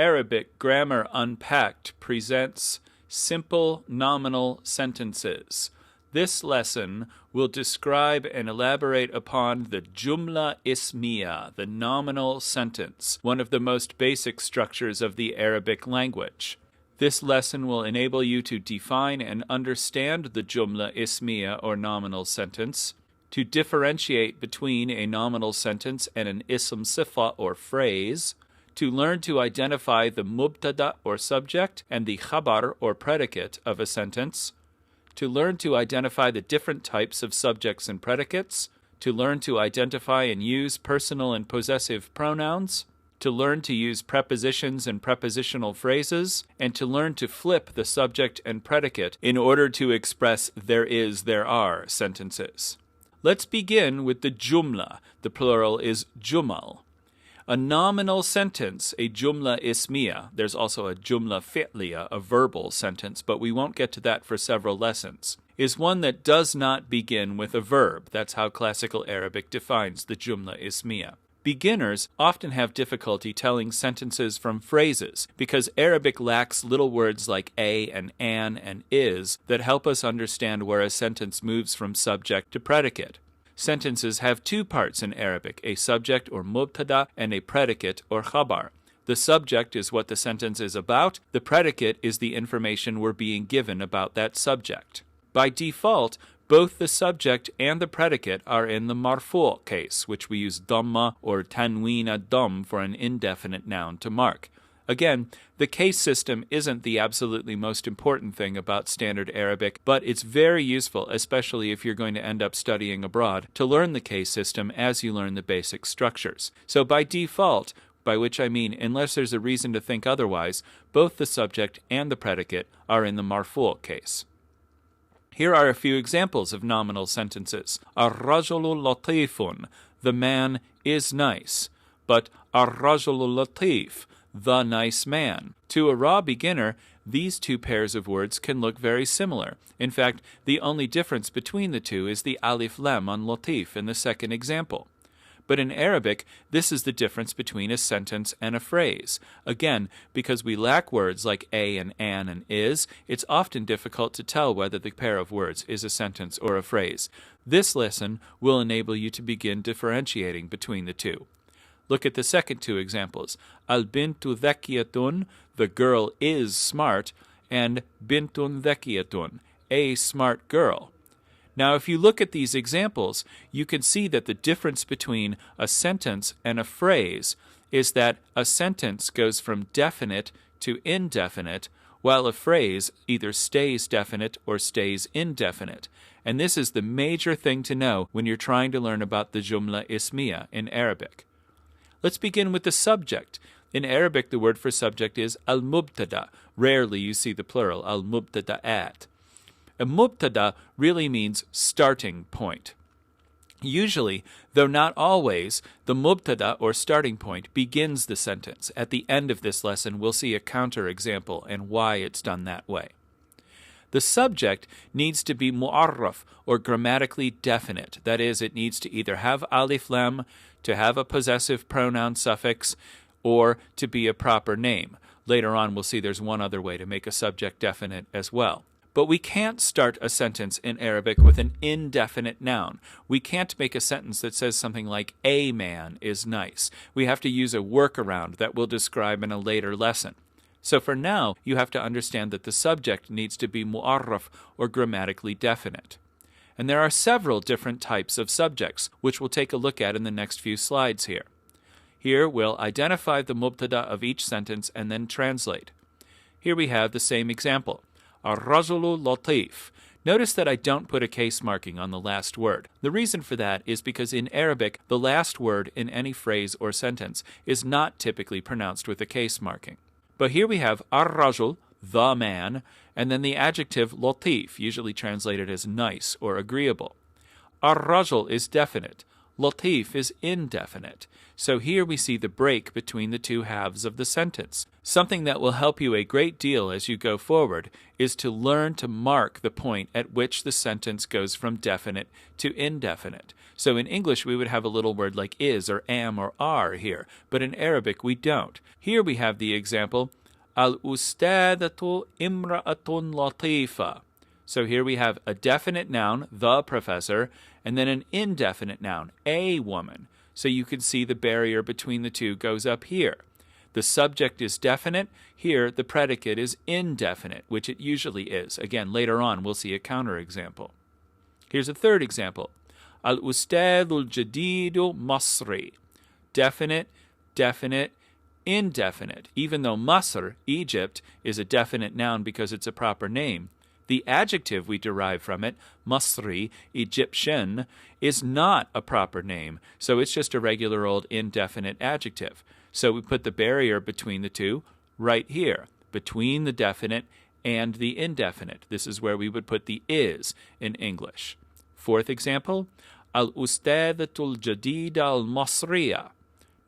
Arabic Grammar Unpacked presents Simple Nominal Sentences. This lesson will describe and elaborate upon the Jumla Ismiya, the nominal sentence, one of the most basic structures of the Arabic language. This lesson will enable you to define and understand the Jumla Ismiya or nominal sentence, to differentiate between a nominal sentence and an ism sifa or phrase, to learn to identify the mubtada or subject and the khabar or predicate of a sentence, to learn to identify the different types of subjects and predicates, to learn to identify and use personal and possessive pronouns, to learn to use prepositions and prepositional phrases, and to learn to flip the subject and predicate in order to express there is, there are sentences. Let's begin with the jumla. The plural is jumal. A nominal sentence, a jumla ismiya. There's also a jumla fi'liya, a verbal sentence, but we won't get to that for several lessons, is one that does not begin with a verb. That's how classical Arabic defines the jumla ismiya. Beginners often have difficulty telling sentences from phrases because Arabic lacks little words like a and an and is that help us understand where a sentence moves from subject to predicate. Sentences have two parts in Arabic, a subject or mubtada and a predicate or khabar. The subject is what the sentence is about. The predicate is the information we're being given about that subject. By default, both the subject and the predicate are in the marfu' case, which we use dhamma or tanweena dam for an indefinite noun to mark. Again, the case system isn't the absolutely most important thing about standard Arabic, but it's very useful, especially if you're going to end up studying abroad, to learn the case system as you learn the basic structures. So by default, by which I mean unless there's a reason to think otherwise, both the subject and the predicate are in the marfu' case. Here are a few examples of nominal sentences. Ar-rajulu latifun, the man is nice. But ar-rajulu latif, the nice man. To a raw beginner, these two pairs of words can look very similar. In fact, the only difference between the two is the alif lam on latif in the second example. But in Arabic, this is the difference between a sentence and a phrase. Again, because we lack words like a and an and is, it's often difficult to tell whether the pair of words is a sentence or a phrase. This lesson will enable you to begin differentiating between the two. Look at the second two examples. Al-bintu dhakiyatun, the girl is smart, and bintun dhakiyatun, a smart girl. Now, if you look at these examples, you can see that the difference between a sentence and a phrase is that a sentence goes from definite to indefinite, while a phrase either stays definite or stays indefinite. And this is the major thing to know when you're trying to learn about the Jumla Ismiya in Arabic. Let's begin with the subject. In Arabic, the word for subject is al-mubtada. Rarely you see the plural, al-mubtada'at. A mubtada really means starting point. Usually, though not always, the mubtada or starting point begins the sentence. At the end of this lesson, we'll see a counter example and why it's done that way. The subject needs to be mu'arraf or grammatically definite. That is, it needs to either have alif lam, to have a possessive pronoun suffix, or to be a proper name. Later on, we'll see there's one other way to make a subject definite as well. But we can't start a sentence in Arabic with an indefinite noun. We can't make a sentence that says something like, a man is nice. We have to use a workaround that we'll describe in a later lesson. So for now, you have to understand that the subject needs to be mu'arraf or grammatically definite. And there are several different types of subjects, which we'll take a look at in the next few slides here. Here we'll identify the mubtada of each sentence and then translate. Here we have the same example. Ar-rajulu latif. Notice that I don't put a case marking on the last word. The reason for that is because in Arabic, the last word in any phrase or sentence is not typically pronounced with a case marking. But here we have ar-rajul, the man, and then the adjective latif, usually translated as nice or agreeable. Ar-rajul is definite. Latif is indefinite. So here we see the break between the two halves of the sentence. Something that will help you a great deal as you go forward is to learn to mark the point at which the sentence goes from definite to indefinite. So in English we would have a little word like is or am or are here, but in Arabic we don't. Here we have the example, al-ustadatu imra'atun latifa. So here we have a definite noun, the professor, and then an indefinite noun, a woman. So you can see the barrier between the two goes up here. The subject is definite. Here, the predicate is indefinite, which it usually is. Again, later on, we'll see a counterexample. Here's a third example. Al-Ustadul Jadidu Masri. Definite, definite, indefinite. Even though Masr, Egypt, is a definite noun because it's a proper name, the adjective we derive from it, Masri, Egyptian, is not a proper name, so it's just a regular old indefinite adjective. So we put the barrier between the two right here, between the definite and the indefinite. This is where we would put the is in English. Fourth example, al-ustadatul jadida al-masriya.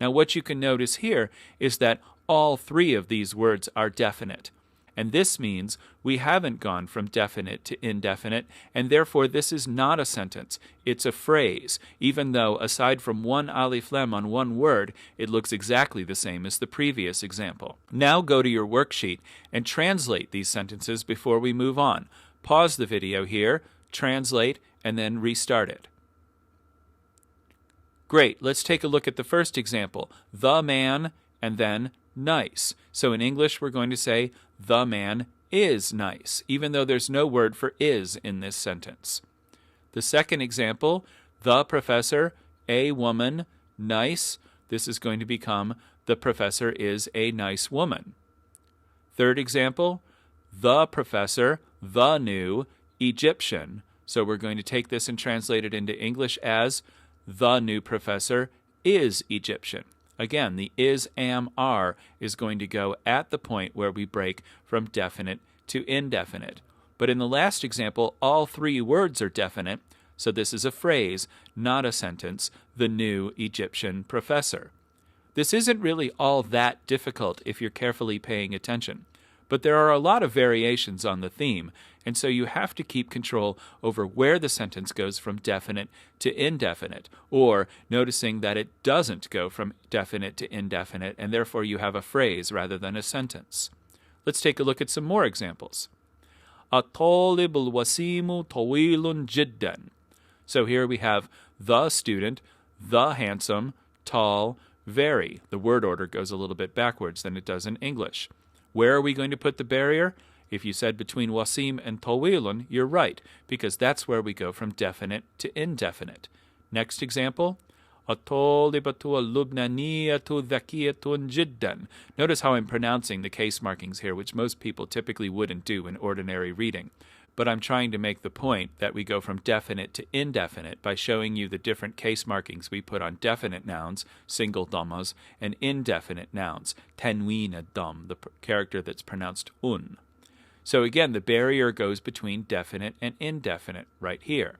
Now what you can notice here is that all three of these words are definite. And this means we haven't gone from definite to indefinite, and therefore this is not a sentence. It's a phrase, even though aside from one alif lam on one word, it looks exactly the same as the previous example. Now go to your worksheet and translate these sentences before we move on. Pause the video here, translate, and then restart it. Great, let's take a look at the first example. The man, and then nice. So in English, we're going to say, the man is nice, even though there's no word for is in this sentence. The second example, the professor, a woman, nice. This is going to become, the professor is a nice woman. Third example, the professor, the new, Egyptian. So we're going to take this and translate it into English as, the new professor is Egyptian. Again, the is, am, are is going to go at the point where we break from definite to indefinite. But in the last example, all three words are definite, so this is a phrase, not a sentence, the new Egyptian professor. This isn't really all that difficult if you're carefully paying attention, but there are a lot of variations on the theme, and so you have to keep control over where the sentence goes from definite to indefinite, or noticing that it doesn't go from definite to indefinite, and therefore you have a phrase rather than a sentence. Let's take a look at some more examples. الطالب الوسيم طويل جدا. So here we have the student, the handsome, tall, very. The word order goes a little bit backwards than it does in English. Where are we going to put the barrier? If you said between wasim and tawilun, you're right, because that's where we go from definite to indefinite. Next example, الطالبة اللبنانية ذكية جدا. Notice how I'm pronouncing the case markings here, which most people typically wouldn't do in ordinary reading. But I'm trying to make the point that we go from definite to indefinite by showing you the different case markings we put on definite nouns, single dhammas, and indefinite nouns, tanween ad-dham, the character that's pronounced un. So again, the barrier goes between definite and indefinite right here.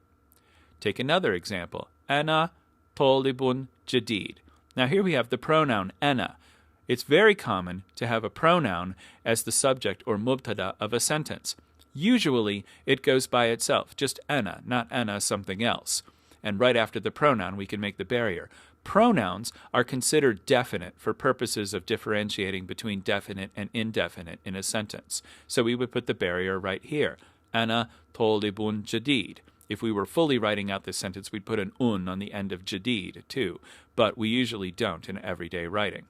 Take another example, ana talibun jadid. Now here we have the pronoun ana. It's very common to have a pronoun as the subject or mubtada of a sentence. Usually, it goes by itself, just ana, not ana something else. And right after the pronoun, we can make the barrier. Pronouns are considered definite for purposes of differentiating between definite and indefinite in a sentence. So we would put the barrier right here. Ana talibun jadid. If we were fully writing out this sentence, we'd put an un on the end of jadid too, but we usually don't in everyday writing.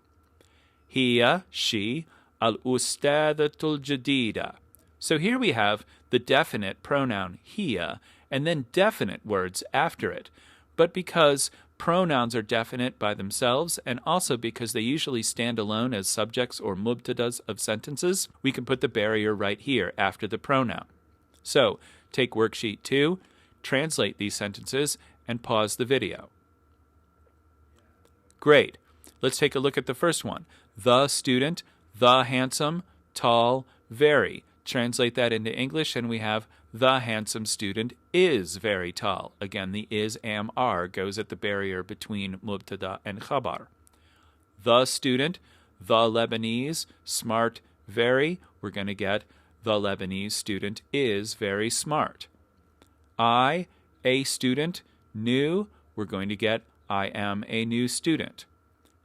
Hiya, she, al-ustadatul jadida. So here we have the definite pronoun hiya, and then definite words after it. But because pronouns are definite by themselves, and also because they usually stand alone as subjects or mubtadas of sentences, we can put the barrier right here after the pronoun. So, take worksheet 2, translate these sentences, and pause the video. Great. Let's take a look at the first one. The student, the handsome, tall, very. Translate that into English, and we have the handsome student is very tall. Again, the is, am, are goes at the barrier between mubtada and khabar. The student, the Lebanese, smart, very. We're going to get the Lebanese student is very smart. I, a student, new. We're going to get I am a new student.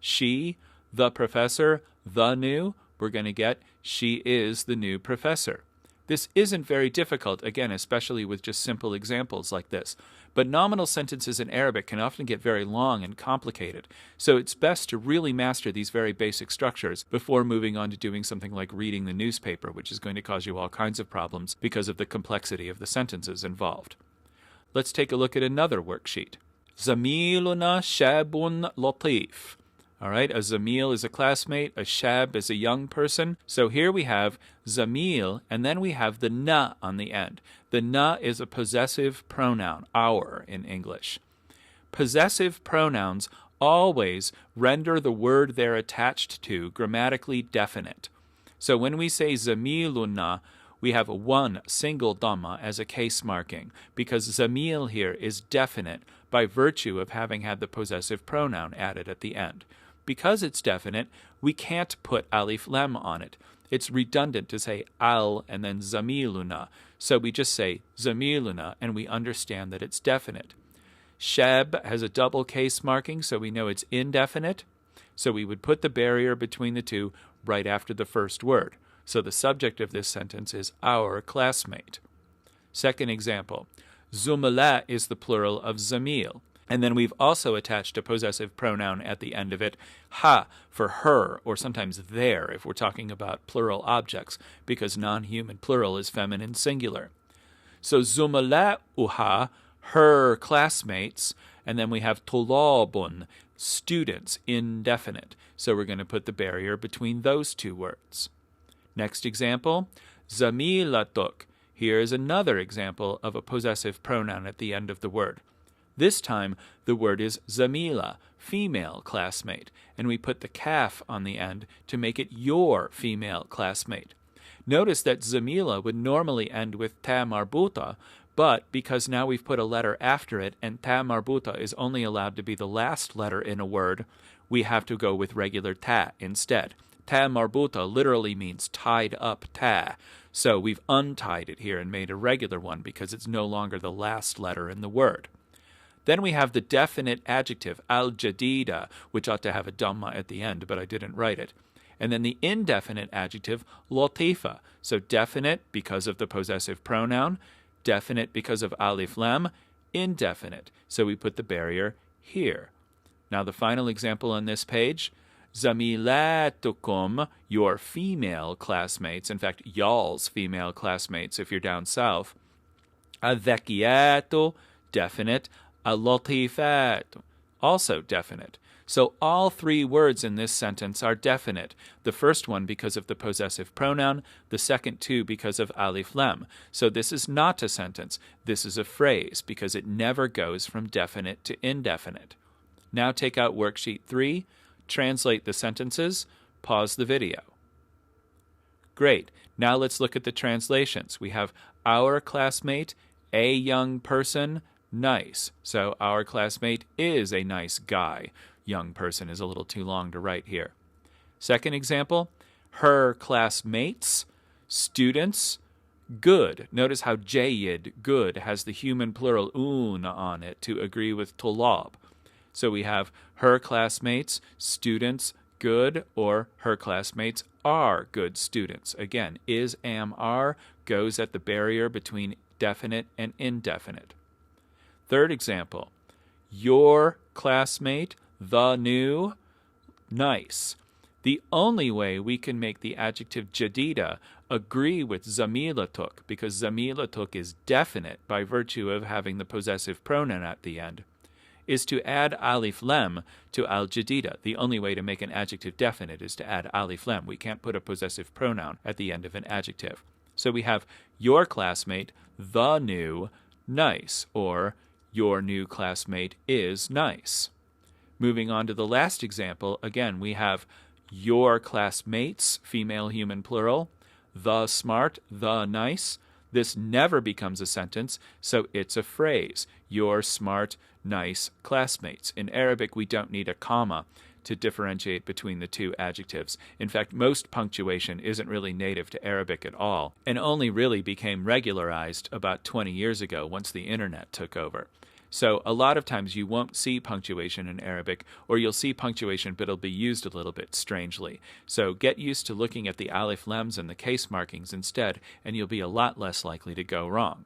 She, the professor, the new. We're going to get she is the new professor. This isn't very difficult, again, especially with just simple examples like this. But nominal sentences in Arabic can often get very long and complicated, so it's best to really master these very basic structures before moving on to doing something like reading the newspaper, which is going to cause you all kinds of problems because of the complexity of the sentences involved. Let's take a look at another worksheet. Zamiluna shabun latif. All right, a zamil is a classmate, a shab is a young person. So here we have zamil, and then we have the na on the end. The na is a possessive pronoun, our in English. Possessive pronouns always render the word they're attached to grammatically definite. So when we say zamiluna, we have one single dhamma as a case marking, because zamil here is definite by virtue of having had the possessive pronoun added at the end. Because it's definite, we can't put alif lam on it. It's redundant to say al and then zamiluna. So we just say zamiluna, and we understand that it's definite. Shab has a double case marking, so we know it's indefinite. So we would put the barrier between the two right after the first word. So the subject of this sentence is our classmate. Second example, zumala is the plural of zamil. And then we've also attached a possessive pronoun at the end of it, ha, for her, or sometimes their, if we're talking about plural objects, because non-human plural is feminine singular. So zumala uha, her classmates, and then we have tulabun, students, indefinite. So we're going to put the barrier between those two words. Next example, zamilatuk. Here is another example of a possessive pronoun at the end of the word. This time, the word is zamila, female classmate, and we put the kaf on the end to make it your female classmate. Notice that zamila would normally end with ta marbuta, but because now we've put a letter after it, and ta marbuta is only allowed to be the last letter in a word, we have to go with regular ta instead. Ta marbuta literally means tied up ta, so we've untied it here and made a regular one because it's no longer the last letter in the word. Then we have the definite adjective, al-jadida, which ought to have a dhamma at the end, but I didn't write it. And then the indefinite adjective, latifa. So definite because of the possessive pronoun, definite because of alif lam, indefinite. So we put the barrier here. Now the final example on this page, zamilatukum, your female classmates, in fact, y'all's female classmates if you're down south, adhekiyatu, definite, al-latifat, also definite. So all three words in this sentence are definite. The first one because of the possessive pronoun, the second two because of alif lam. So this is not a sentence. This is a phrase because it never goes from definite to indefinite. Now take out worksheet 3, translate the sentences, pause the video. Great. Now let's look at the translations. We have our classmate, a young person, nice. So our classmate is a nice guy. Young person is a little too long to write here. Second example, her classmates, students, good. Notice how jayyid, good, has the human plural un on it to agree with tulab. So we have her classmates, students, good, or her classmates are good students. Again, is, am, are goes at the barrier between definite and indefinite. Third example, your classmate, the new, nice. The only way we can make the adjective jadida agree with zamilatuk, because zamilatuk is definite by virtue of having the possessive pronoun at the end, is to add alif lam to al-jadida. The only way to make an adjective definite is to add alif lam. We can't put a possessive pronoun at the end of an adjective. So we have your classmate, the new, nice, or your new classmate is nice. Moving on to the last example, again, we have your classmates, female human plural, the smart, the nice. This never becomes a sentence, so it's a phrase. Your smart, nice classmates. In Arabic, we don't need a comma to differentiate between the two adjectives. In fact, most punctuation isn't really native to Arabic at all, and only really became regularized about 20 years ago once the internet took over. So a lot of times you won't see punctuation in Arabic, or you'll see punctuation but it'll be used a little bit strangely. So get used to looking at the alif lems and the case markings instead, and you'll be a lot less likely to go wrong.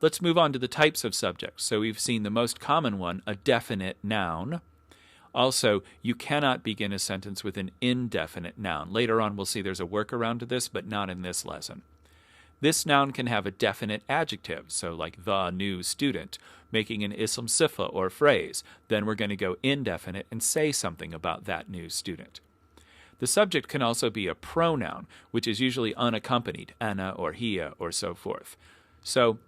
Let's move on to the types of subjects. So we've seen the most common one, a definite noun. Also, you cannot begin a sentence with an indefinite noun. Later on we'll see there's a workaround to this, but not in this lesson. This noun can have a definite adjective, so like the new student, making an ism sifa or phrase. Then we're going to go indefinite and say something about that new student. The subject can also be a pronoun, which is usually unaccompanied, ana or hiya or so forth. So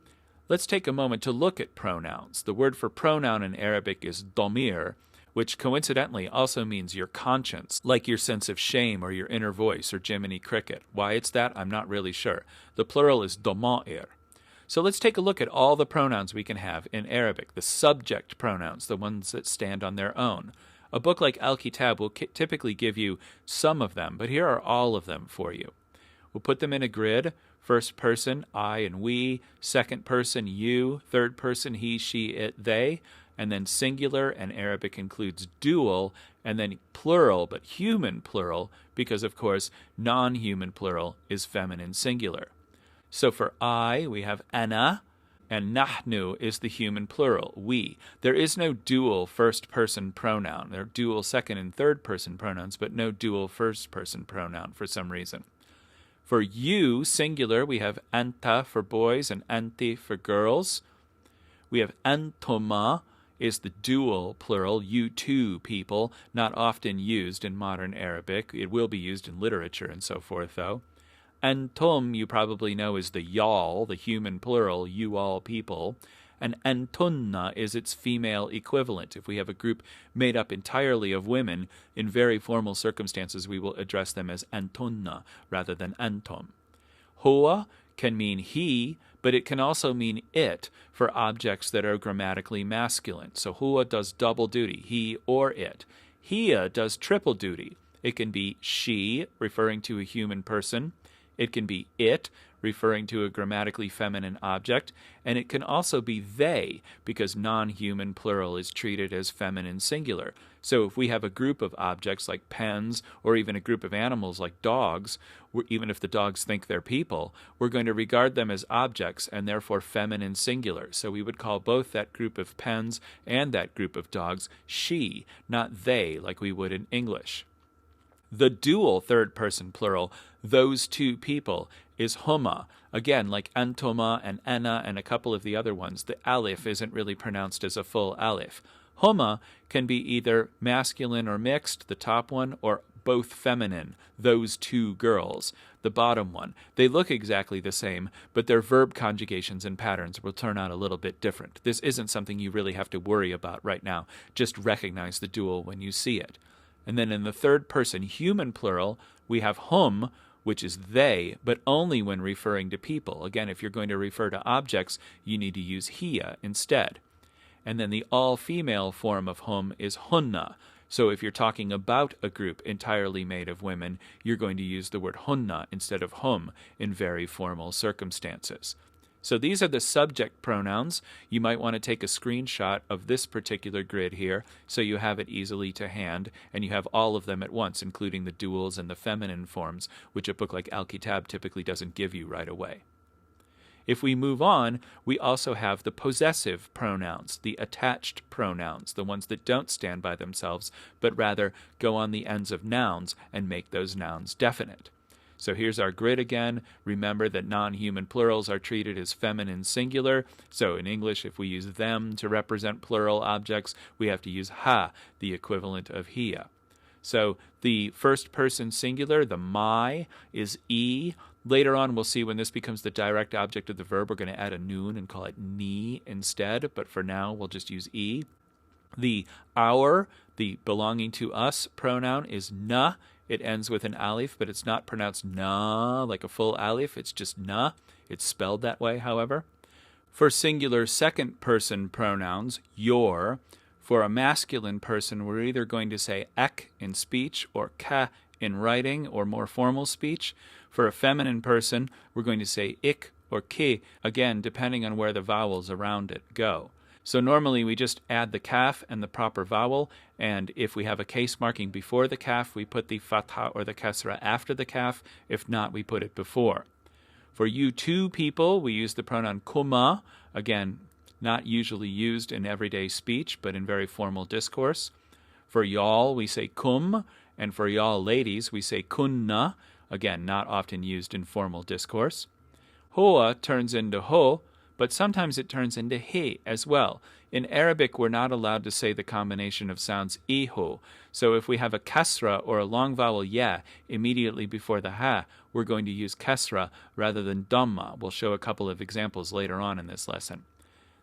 let's take a moment to look at pronouns. The word for pronoun in Arabic is domir, which coincidentally also means your conscience, like your sense of shame or your inner voice or Jiminy Cricket. Why it's that, I'm not really sure. The plural is doma'ir. So let's take a look at all the pronouns we can have in Arabic, the subject pronouns, the ones that stand on their own. A book like al-Kitaab will typically give you some of them, but here are all of them for you. We'll put them in a grid. First person, I and we. Second person, you. Third person, he, she, it, they. And then singular, and Arabic includes dual, and then plural, but human plural, because of course non-human plural is feminine singular. So for I, we have ana, and nahnu is the human plural, we. There is no dual first-person pronoun. There are dual second and third-person pronouns, but no dual first-person pronoun for some reason. For you, singular, we have anta for boys and anti for girls. We have antoma, is the dual plural, you two people, not often used in modern Arabic. It will be used in literature and so forth, though. Antum, you probably know, is the y'all, the human plural, you all people. And antunna is its female equivalent. If we have a group made up entirely of women, in very formal circumstances, we will address them as antunna rather than antum. Huwa can mean he, but it can also mean it for objects that are grammatically masculine. So huwa does double duty, he or it. Hiya does triple duty. It can be she, referring to a human person. It can be it, referring to a grammatically feminine object. And it can also be they, because non-human plural is treated as feminine singular. So if we have a group of objects like pens, or even a group of animals like dogs, even if the dogs think they're people, we're going to regard them as objects and therefore feminine singular. So we would call both that group of pens and that group of dogs she, not they, like we would in English. The dual third-person plural, those two people, is huma. Again, like antoma and ana and a couple of the other ones, the alif isn't really pronounced as a full alif. Huma can be either masculine or mixed, the top one, or both feminine, those two girls, the bottom one. They look exactly the same, but their verb conjugations and patterns will turn out a little bit different. This isn't something you really have to worry about right now. Just recognize the dual when you see it. And then in the third person human plural, we have hum, which is they, but only when referring to people. Again, if you're going to refer to objects, you need to use hiya instead. And then the all-female form of hum is hunna. So if you're talking about a group entirely made of women, you're going to use the word hunna instead of hum in very formal circumstances. So these are the subject pronouns. You might want to take a screenshot of this particular grid here so you have it easily to hand, and you have all of them at once, including the duals and the feminine forms, which a book like al-Kitaab typically doesn't give you right away. If we move on, we also have the possessive pronouns, the attached pronouns, the ones that don't stand by themselves, but rather go on the ends of nouns and make those nouns definite. So here's our grid again. Remember that non-human plurals are treated as feminine singular. So in English, if we use them to represent plural objects, we have to use ha, the equivalent of hiya. So the first person singular, the my, is e. Later on, we'll see when this becomes the direct object of the verb, we're going to add a noon and call it ni instead. But for now, we'll just use e. The our, the belonging to us pronoun, is na. It ends with an alif, but it's not pronounced na like a full alif. It's just na. It's spelled that way, however. For singular second-person pronouns, your. For a masculine person, we're either going to say ek in speech or ka in writing or more formal speech. For a feminine person, we're going to say ik or ki, again, depending on where the vowels around it go. So normally we just add the kaf and the proper vowel, and if we have a case marking before the kaf, we put the fatha or the kasra after the kaf. If not, we put it before. For you two people, we use the pronoun kuma, again, not usually used in everyday speech, but in very formal discourse. For y'all, we say kum, and for y'all ladies, we say kunna, again, not often used in formal discourse. Hoa turns into ho, but sometimes it turns into he as well. In Arabic, we're not allowed to say the combination of sounds iho. So if we have a kasra or a long vowel ya immediately before the ha, we're going to use kasra rather than dhamma. We'll show a couple of examples later on in this lesson.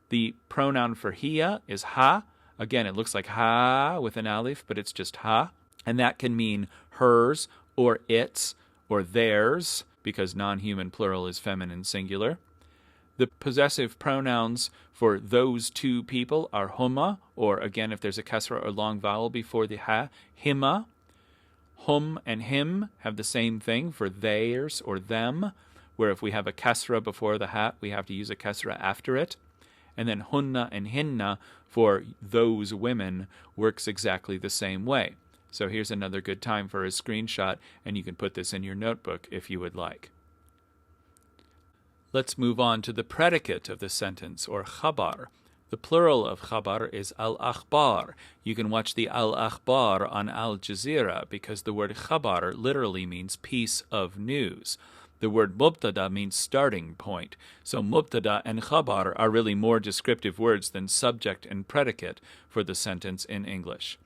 The pronoun for hiya is ha. Again, it looks like ha with an alif, but it's just ha. And that can mean hers or its or theirs, because non-human plural is feminine singular. The possessive pronouns for those two people are huma, or again, if there's a kasra or long vowel before the ha, hima. Hum and him have the same thing for theirs or them, where if we have a kasra before the ha, we have to use a kasra after it. And then hunna and hinna for those women works exactly the same way. So here's another good time for a screenshot, and you can put this in your notebook if you would like. Let's move on to the predicate of the sentence, or khabar. The plural of khabar is al-akhbar. You can watch the al-akhbar on Al Jazeera because the word khabar literally means piece of news. The word mubtada means starting point. So mubtada and khabar are really more descriptive words than subject and predicate for the sentence in English.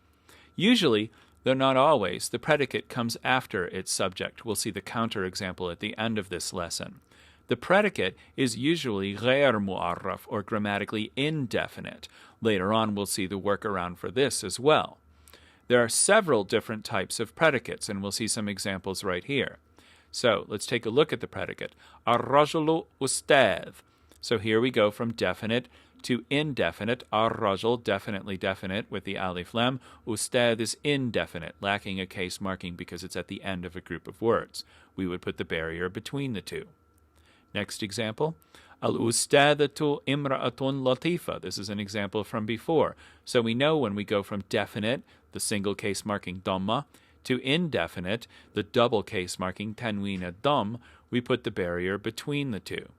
Usually, though not always, the predicate comes after its subject. We'll see the counterexample at the end of this lesson. The predicate is usually غير mu'arraf, or grammatically indefinite. Later on, we'll see the workaround for this as well. There are several different types of predicates, and we'll see some examples right here. So let's take a look at the predicate. الرجل أستاذ. So here we go from definite to indefinite. الرجل, definitely definite with the alif lam. أستاذ is indefinite, lacking a case marking because it's at the end of a group of words. We would put the barrier between the two. Next example, al-ustadatu imra'atun latifa. This is an example from before. So we know when we go from definite, the single case marking dhamma, to indefinite, the double case marking tanween ad-dhamm, we put the barrier between the two.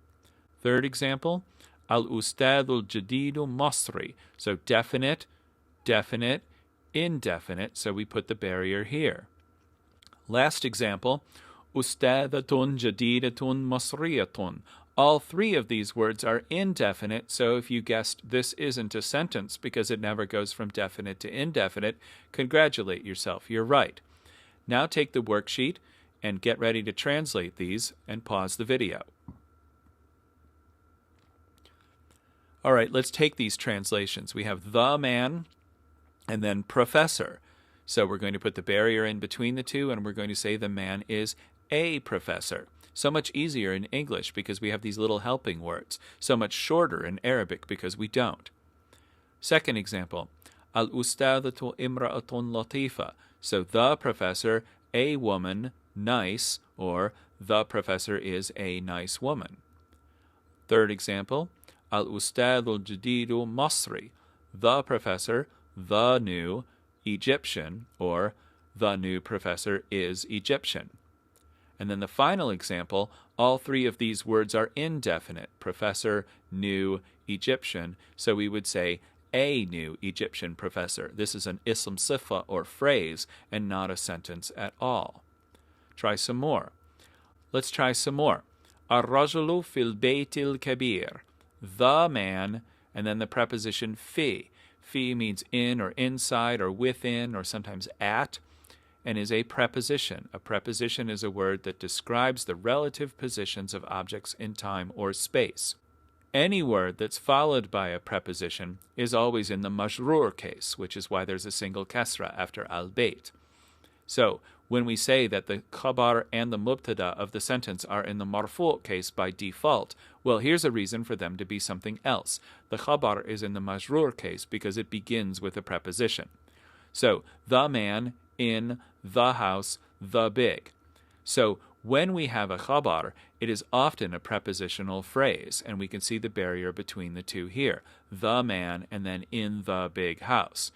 Third example, al-ustadul jadidu masri. So definite, definite, indefinite, so we put the barrier here. Last example, ustadatun jadidatun masriyatun. All three of these words are indefinite, so if you guessed this isn't a sentence because it never goes from definite to indefinite, congratulate yourself, you're right. Now take the worksheet and get ready to translate these and pause the video. All right, let's take these translations. We have the man and then professor. So we're going to put the barrier in between the two, and we're going to say the man is a professor. So much easier in English because we have these little helping words. So much shorter in Arabic because we don't. Second example, al-ustadatu imra'atun latifa. So the professor, a woman, nice, or the professor is a nice woman. Third example, al-ustadul jadidu masri. The professor, the new Egyptian, or the new professor is Egyptian. And then the final example, all three of these words are indefinite. Professor, new, Egyptian. So we would say a new Egyptian professor. This is an ism sifa or phrase and not a sentence at all. Try some more. Let's try some more. Ar-rajulu fil baytil kabir. The man, and then the preposition fi. Fi means in or inside or within or sometimes at, and is a preposition. A preposition is a word that describes the relative positions of objects in time or space. Any word that's followed by a preposition is always in the majrur case, which is why there's a single kasra after al-bayt. So when we say that the khabar and the mubtada of the sentence are in the marfu' case by default, well, here's a reason for them to be something else. The khabar is in the majrur case because it begins with a preposition. So, the man in the house, the big. So when we have a khabar, it is often a prepositional phrase, and we can see the barrier between the two here. The man and then in the big house.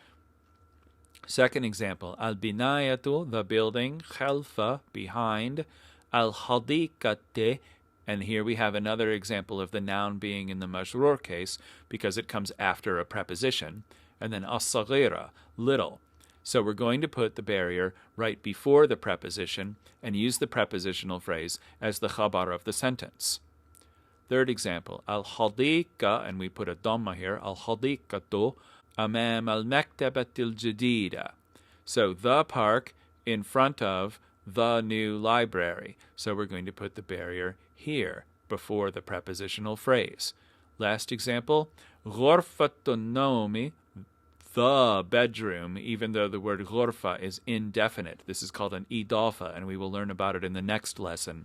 Second example, al-binayatu, the building, khalfa, behind, al-hadiqate, and here we have another example of the noun being in the majrur case because it comes after a preposition, and then as-saghira, little. So we're going to put the barrier right before the preposition and use the prepositional phrase as the khabar of the sentence. Third example, al-hadiqa, and we put a dhamma here, al-hadiqatu, amam al-maktabat al-jadida. So the park in front of the new library. So we're going to put the barrier here before the prepositional phrase. Last example, ghurfatun nawmi, the bedroom, even though the word ghurfa is indefinite. This is called an idafa, and we will learn about it in the next lesson.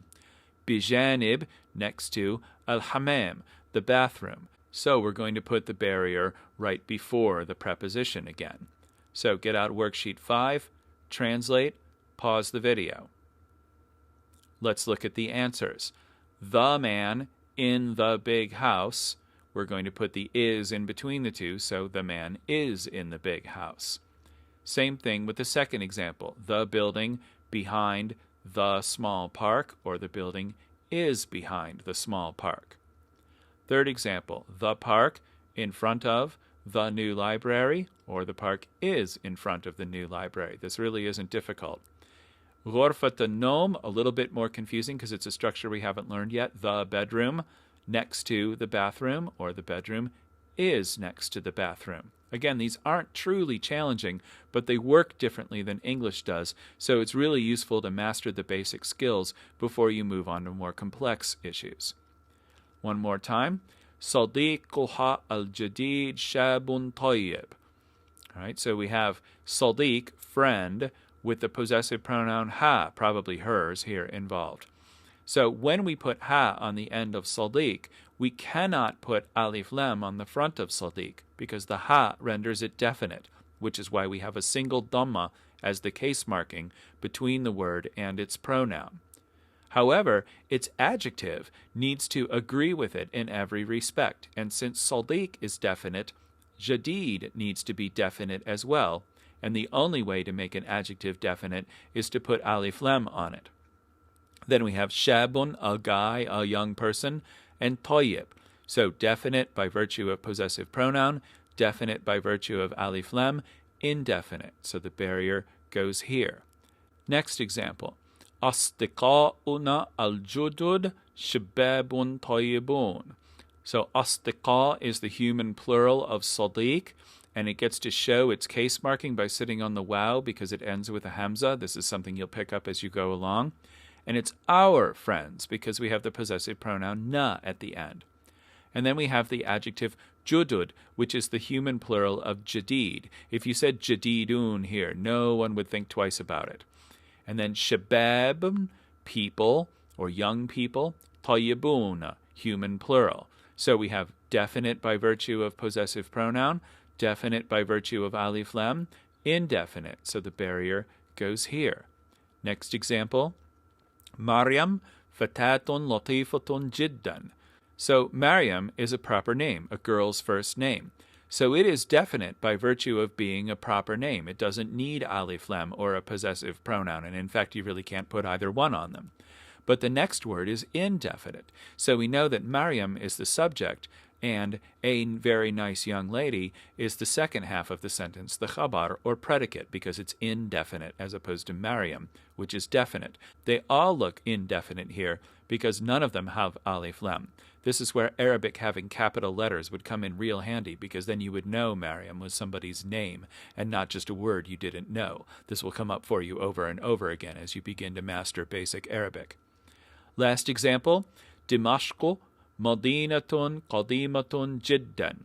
Bijanib, next to al-hamam, the bathroom. So we're going to put the barrier right before the preposition again. So get out worksheet 5, translate, pause the video. Let's look at the answers. The man in the big house. We're going to put the is in between the two, so the man is in the big house. Same thing with the second example. The building behind the small park, or the building is behind the small park. Third example, the park in front of the new library, or the park is in front of the new library. This really isn't difficult. Ghurfat an-nawm, a little bit more confusing because it's a structure we haven't learned yet. The bedroom next to the bathroom, or the bedroom is next to the bathroom. Again, these aren't truly challenging, but they work differently than English does, so it's really useful to master the basic skills before you move on to more complex issues. One more time. Sadiquha al-jadid shabun tayyib. All right, so we have sadiq, friend, with the possessive pronoun ha, probably hers, here involved. So when we put ha on the end of sadiq, we cannot put alif lam on the front of sadiq because the ha renders it definite, which is why we have a single dhamma as the case marking between the word and its pronoun. However, its adjective needs to agree with it in every respect, and since sadiq is definite, jadid needs to be definite as well, and the only way to make an adjective definite is to put alif lam on it. Then we have shabun, a guy, a young person, and tayyib. So definite by virtue of possessive pronoun, definite by virtue of alif lam, indefinite. So the barrier goes here. Next example. Asdiqa'una al-judud shababun tayyibun. So asdiqa is the human plural of sadiq, and it gets to show its case marking by sitting on the waw because it ends with a hamza. This is something you'll pick up as you go along. And it's our friends because we have the possessive pronoun na at the end. And then we have the adjective judud, which is the human plural of jadid. If you said jadidun here, no one would think twice about it. And then shabab, people or young people, tayyibun, human plural. So we have definite by virtue of possessive pronoun, definite by virtue of alif lam, indefinite. So the barrier goes here. Next example. Maryam fatatun latifatun jiddan. So Maryam is a proper name, a girl's first name. So it is definite by virtue of being a proper name. It doesn't need alif lam or a possessive pronoun, and in fact you really can't put either one on them. But the next word is indefinite. So we know that Maryam is the subject, and a very nice young lady is the second half of the sentence, the khabar or predicate, because it's indefinite as opposed to Maryam, which is definite. They all look indefinite here because none of them have alif lam. This is where Arabic having capital letters would come in real handy because then you would know Maryam was somebody's name and not just a word you didn't know. This will come up for you over and over again as you begin to master basic Arabic. Last example, Dimashq Madinatun Qadimatun Jiddan.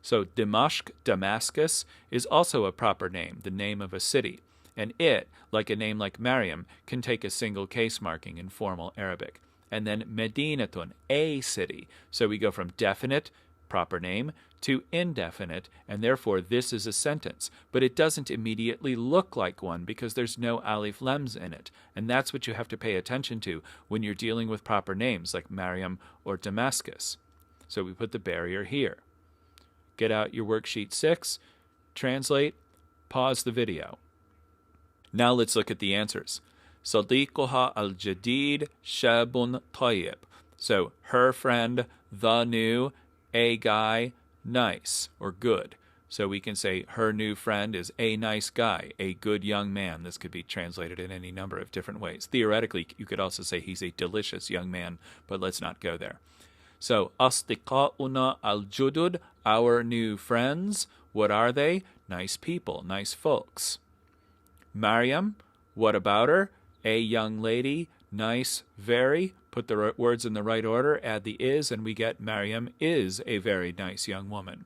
So Dimashq, Damascus, is also a proper name, the name of a city. And it, like a name like Maryam, can take a single case marking in formal Arabic. And then Medinatun, a city. So we go from definite, proper name, to indefinite, and therefore this is a sentence. But it doesn't immediately look like one because there's no alif lems in it. And that's what you have to pay attention to when you're dealing with proper names like Maryam or Damascus. So we put the barrier here. Get out your worksheet 6, translate, pause the video. Now let's look at the answers. صديقها الجديد شاب طيب. So her friend, the new, a guy, nice or good. So we can say her new friend is a nice guy, a good young man. This could be translated in any number of different ways. Theoretically, you could also say he's a delicious young man, but let's not go there. So أصدقاؤنا الجدد, our new friends, what are they? Nice people, nice folks. Maryam, what about her? A young lady, nice, very. Put the words in the right order, add the is, and we get Maryam is a very nice young woman.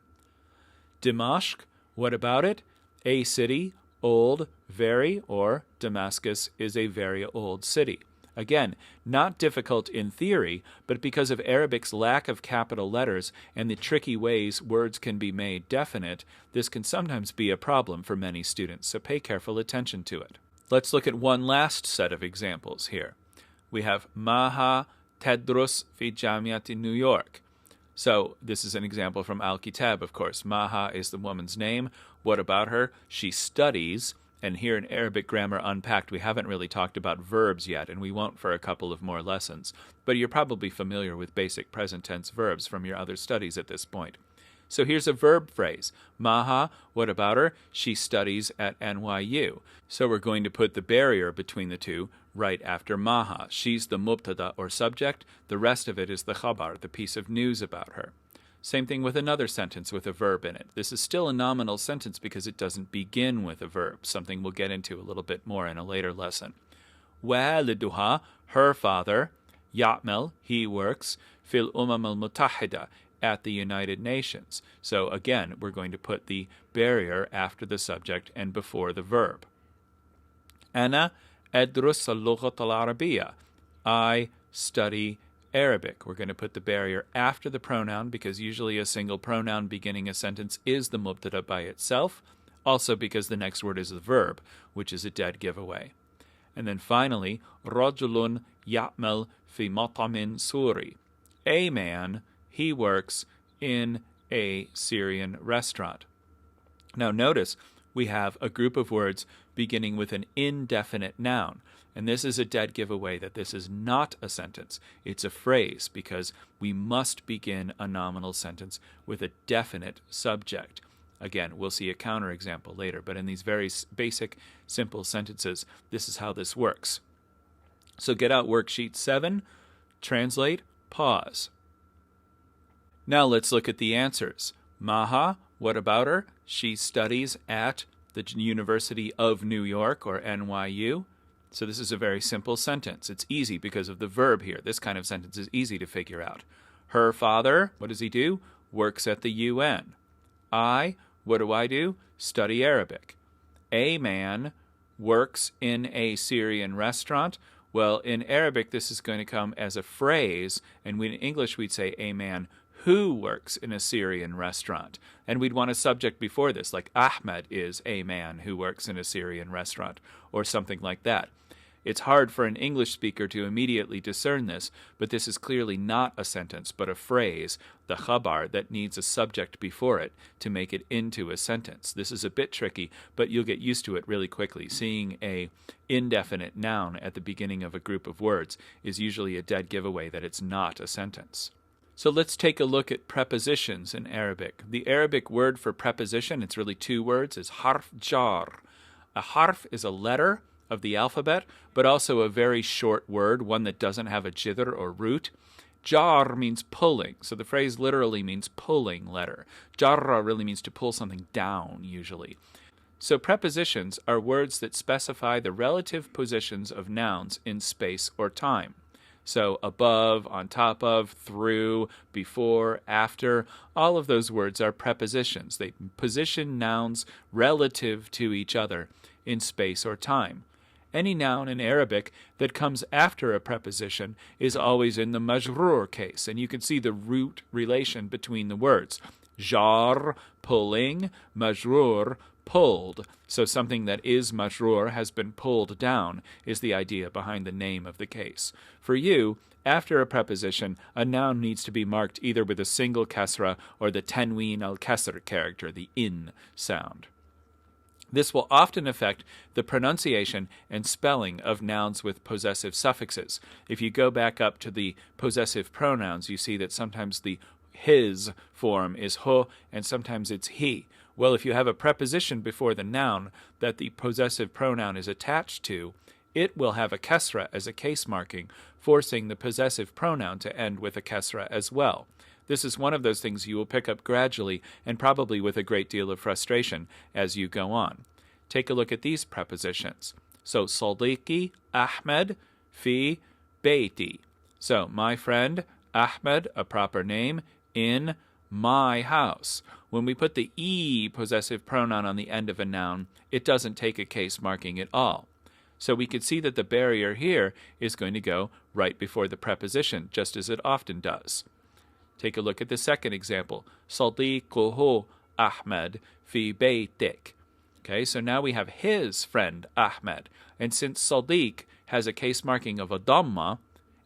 Dimashq, what about it? A city, old, very, or Damascus is a very old city. Again, not difficult in theory, but because of Arabic's lack of capital letters and the tricky ways words can be made definite, this can sometimes be a problem for many students, so pay careful attention to it. Let's look at one last set of examples here. We have Maha Tedrus fi Jamiat in New York. So this is an example from al-Kitaab, of course. Maha is the woman's name. What about her? She studies. And here in Arabic Grammar Unpacked, we haven't really talked about verbs yet, and we won't for a couple of more lessons. But you're probably familiar with basic present tense verbs from your other studies at this point. So here's a verb phrase. Maha, what about her? She studies at NYU. So we're going to put the barrier between the two right after Maha. She's the mubtada or subject. The rest of it is the khabar, the piece of news about her. Same thing with another sentence with a verb in it. This is still a nominal sentence because it doesn't begin with a verb, something we'll get into a little bit more in a later lesson. Waliduha, her father, Ya'mel, he works, fil al-Mutahida, at the United Nations. So again, we're going to put the barrier after the subject and before the verb. Ana adrus al-lughat al-Arabiyya. I study Arabic. We're going to put the barrier after the pronoun because usually a single pronoun beginning a sentence is the mubtada by itself. Also because the next word is the verb, which is a dead giveaway. And then finally, rajulun ya'mal fi matamin suri. A man, he works in a Syrian restaurant. Now notice we have a group of words beginning with an indefinite noun. And this is a dead giveaway that this is not a sentence. It's a phrase because we must begin a nominal sentence with a definite subject. Again, we'll see a counterexample later, but in these very basic, simple sentences, this is how this works. So get out worksheet 7, translate, pause. Now let's look at the answers. Maha, what about her? She studies at the University of New York, or NYU. So this is a very simple sentence. It's easy because of the verb here. This kind of sentence is easy to figure out. Her father, what does he do? Works at the UN. What do I do? Study Arabic. A man works in a Syrian restaurant. Well, in Arabic, this is going to come as a phrase, and in English, we'd say a man who works in a Syrian restaurant. And we'd want a subject before this, like Ahmed is a man who works in a Syrian restaurant, or something like that. It's hard for an English speaker to immediately discern this, but this is clearly not a sentence, but a phrase, the khabar, that needs a subject before it to make it into a sentence. This is a bit tricky, but you'll get used to it really quickly. Seeing a indefinite noun at the beginning of a group of words is usually a dead giveaway that it's not a sentence. So let's take a look at prepositions in Arabic. The Arabic word for preposition, it's really two words, is harf jar. A harf is a letter of the alphabet, but also a very short word, one that doesn't have a jither or root. Jar means pulling, so the phrase literally means pulling letter. Jarra really means to pull something down, usually. So prepositions are words that specify the relative positions of nouns in space or time. So above, on top of, through, before, after, all of those words are prepositions. They position nouns relative to each other in space or time. Any noun in Arabic that comes after a preposition is always in the majroor case, and you can see the root relation between the words. Jar, pulling, majroor, pulled. So something that is majroor has been pulled down is the idea behind the name of the case. For you, after a preposition, a noun needs to be marked either with a single kasra or the tanween al-kasr character, the in sound. This will often affect the pronunciation and spelling of nouns with possessive suffixes. If you go back up to the possessive pronouns, you see that sometimes the his form is ho and sometimes it's he. Well, if you have a preposition before the noun that the possessive pronoun is attached to, it will have a kasra as a case marking, forcing the possessive pronoun to end with a kasra as well. This is one of those things you will pick up gradually and probably with a great deal of frustration as you go on. Take a look at these prepositions. So, Sadiqi Ahmed fi beiti. So, my friend Ahmed, a proper name, in my house. When we put the e possessive pronoun on the end of a noun, it doesn't take a case marking at all. So we can see that the barrier here is going to go right before the preposition, just as it often does. Take a look at the second example. Sadiquhu Ahmed fi beitik. Okay, so now we have his friend Ahmed. And since Sadiq has a case marking of a dhamma,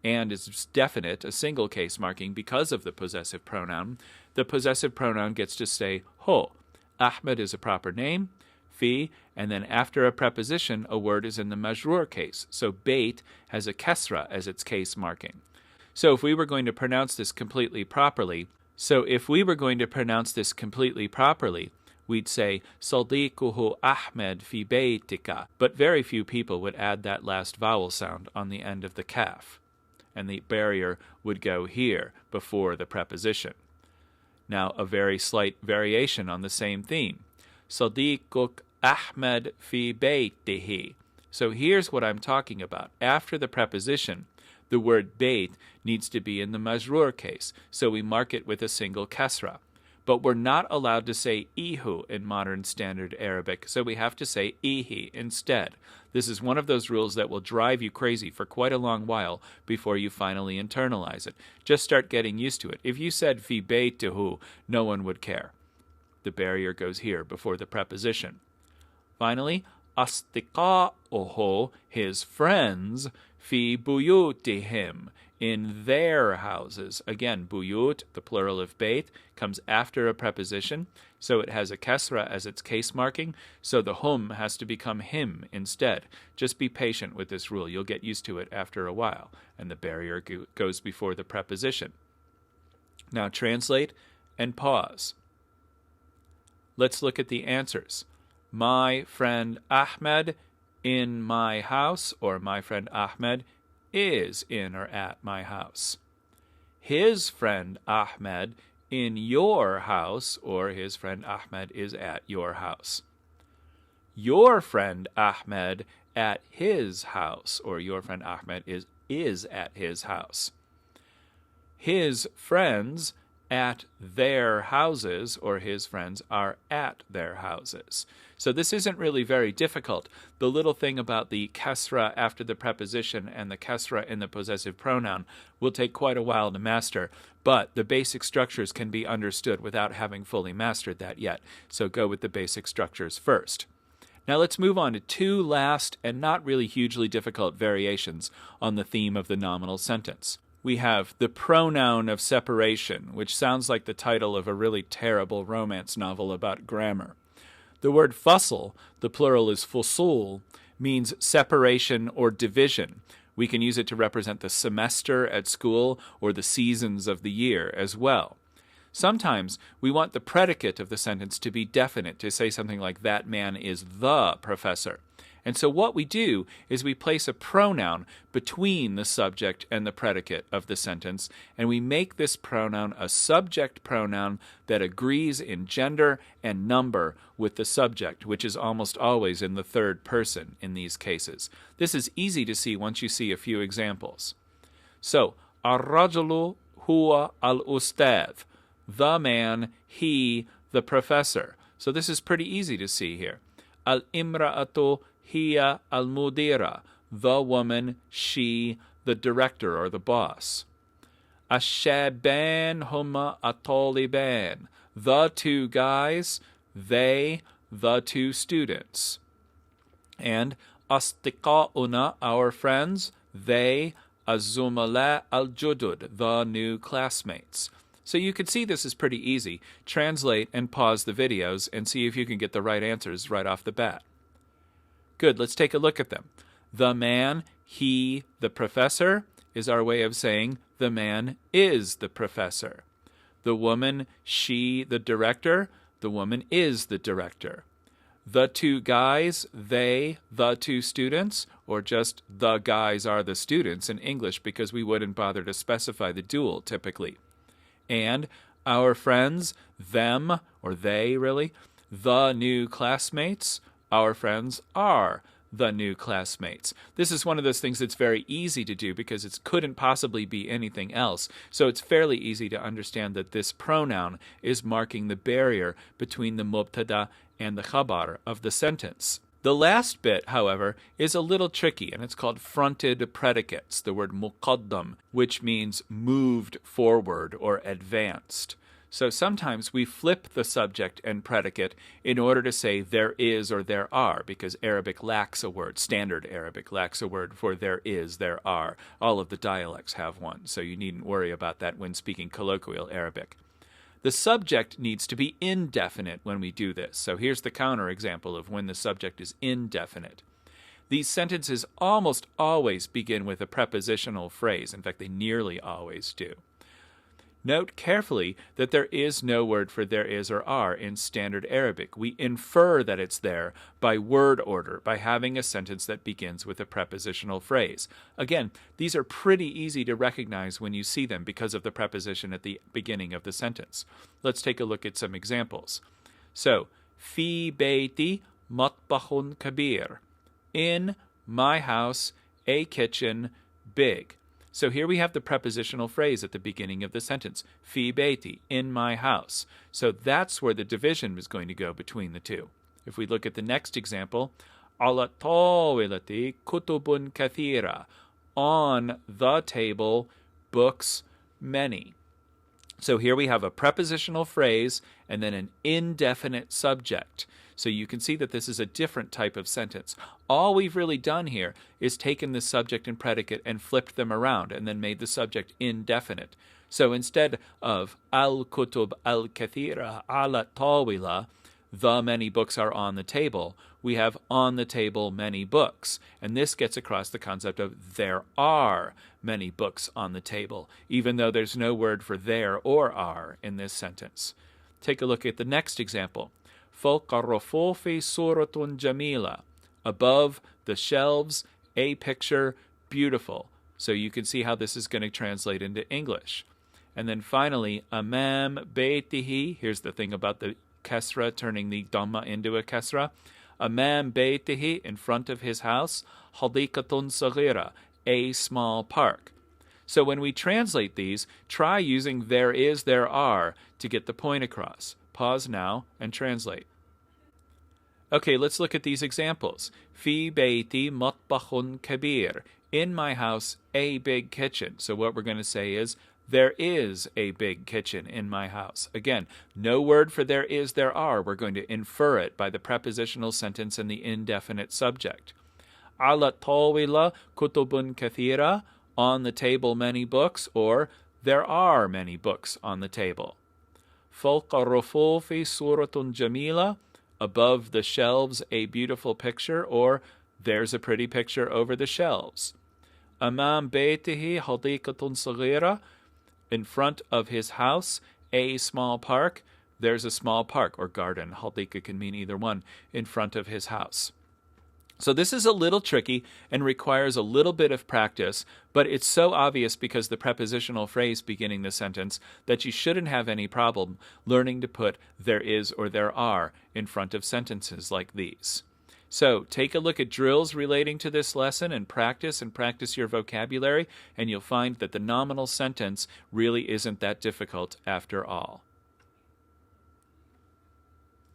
and is definite, a single case marking because of the possessive pronoun, the possessive pronoun gets to stay ho. Ahmed is a proper name, fi, and then after a preposition, a word is in the majroor case. So beit has a kasra as its case marking. So if we were going to pronounce this completely properly, we'd say Sadiquhu Ahmed fi beitika. But very few people would add that last vowel sound on the end of the kaf, and the barrier would go here before the preposition. Now, a very slight variation on the same theme. Sadiquk Ahmed fi beitihi. So here's what I'm talking about. After the preposition, the word beit needs to be in the majroor case, so we mark it with a single kasra. But we're not allowed to say ihu in modern standard Arabic, so we have to say ihi instead. This is one of those rules that will drive you crazy for quite a long while before you finally internalize it. Just start getting used to it. If you said fi beituhu, no one would care. The barrier goes here before the preposition. Finally, asdiqa'uhu, his friends, fi buyutihim, in their houses. Again, buyut, the plural of beit, comes after a preposition, so it has a kasra as its case marking, so the hum has to become him instead. Just be patient with this rule. You'll get used to it after a while, and the barrier goes before the preposition. Now translate and pause. Let's look at the answers. My friend Ahmed in my house, or my friend Ahmed is in or at my house. His friend Ahmed in your house, or his friend Ahmed is at your house. Your friend Ahmed at his house, or your friend Ahmed is at his house. His friends at their houses, or his friends are at their houses. So this isn't really very difficult. The little thing about the kasra after the preposition and the kasra in the possessive pronoun will take quite a while to master, but the basic structures can be understood without having fully mastered that yet. So go with the basic structures first. Now let's move on to two last and not really hugely difficult variations on the theme of the nominal sentence. We have the pronoun of separation, which sounds like the title of a really terrible romance novel about grammar. The word fasl, the plural is fusul, means separation or division. We can use it to represent the semester at school or the seasons of the year as well. Sometimes we want the predicate of the sentence to be definite, to say something like, that man is the professor. And so what we do is we place a pronoun between the subject and the predicate of the sentence, and we make this pronoun a subject pronoun that agrees in gender and number with the subject, which is almost always in the third person in these cases. This is easy to see once you see a few examples. So, ar-rajulu huwa al-ustadh, the man, he, the professor. So this is pretty easy to see here. Al-imra'atu hiya al-mudira. The woman, she, the director or the boss. Ash-shaban huma at-taliban. The two guys, they, the two students. And asdiqauna, our friends, they, az-zumala al-judud, the new classmates. So you can see this is pretty easy. Translate and pause the videos and see if you can get the right answers right off the bat. Good, let's take a look at them. The man, he, the professor, is our way of saying the man is the professor. The woman, she, the director, the woman is the director. The two guys, they, the two students, or just the guys are the students in English because we wouldn't bother to specify the dual typically. And our friends, them, or they really, the new classmates, our friends are the new classmates. This is one of those things that's very easy to do because it couldn't possibly be anything else. So it's fairly easy to understand that this pronoun is marking the barrier between the mubtada and the khabar of the sentence. The last bit, however, is a little tricky, and it's called fronted predicates, the word muqaddam, which means moved forward or advanced. So sometimes we flip the subject and predicate in order to say there is or there are, because Arabic lacks a word. Standard Arabic lacks a word for there is, there are. All of the dialects have one, so you needn't worry about that when speaking colloquial Arabic. The subject needs to be indefinite when we do this. So here's the counterexample of when the subject is indefinite. These sentences almost always begin with a prepositional phrase. In fact, they nearly always do. Note carefully that there is no word for there is or are in standard Arabic. We infer that it's there by word order, by having a sentence that begins with a prepositional phrase. Again, these are pretty easy to recognize when you see them because of the preposition at the beginning of the sentence. Let's take a look at some examples. So, fi bayti matbahun kabir. In my house, a kitchen big. So here we have the prepositional phrase at the beginning of the sentence, fi bayti, in my house. So that's where the division is going to go between the two. If we look at the next example, ala tawilati kutubun kathira, on the table, books many. So here we have a prepositional phrase and then an indefinite subject. So you can see that this is a different type of sentence. All we've really done here is taken the subject and predicate and flipped them around and then made the subject indefinite. So instead of al-kutub al-kathira ala tawila, the many books are on the table, we have on the table many books. And this gets across the concept of there are many books on the table, even though there's no word for there or are in this sentence. Take a look at the next example. فوق الرفوف صورة جميلة. Above the shelves, a picture, beautiful. So you can see how this is going to translate into English. And then finally, أمام بيته. Here's the thing about the kasra, turning the dhamma into a kasra. أمام بيته, in front of his house. حديقة صغيرة, a small park. So when we translate these, try using there is, there are to get the point across. Pause now and translate. Okay, let's look at these examples. Fi bayti matbahun kabir. In my house, a big kitchen. So what we're going to say is, there is a big kitchen in my house. Again, no word for there is, there are. We're going to infer it by the prepositional sentence and the indefinite subject. Ala tawila kutubun kathira. On the table, many books, or there are many books on the table. فوق الرفوف صورة جميلة. Above the shelves, a beautiful picture, or there's a pretty picture over the shelves. أمام بيته حديقة صغيرة. In front of his house, a small park. There's a small park or garden. حديقة can mean either one. In front of his house. So this is a little tricky and requires a little bit of practice, but it's so obvious because the prepositional phrase beginning the sentence that you shouldn't have any problem learning to put there is or there are in front of sentences like these. So take a look at drills relating to this lesson and practice your vocabulary, and you'll find that the nominal sentence really isn't that difficult after all.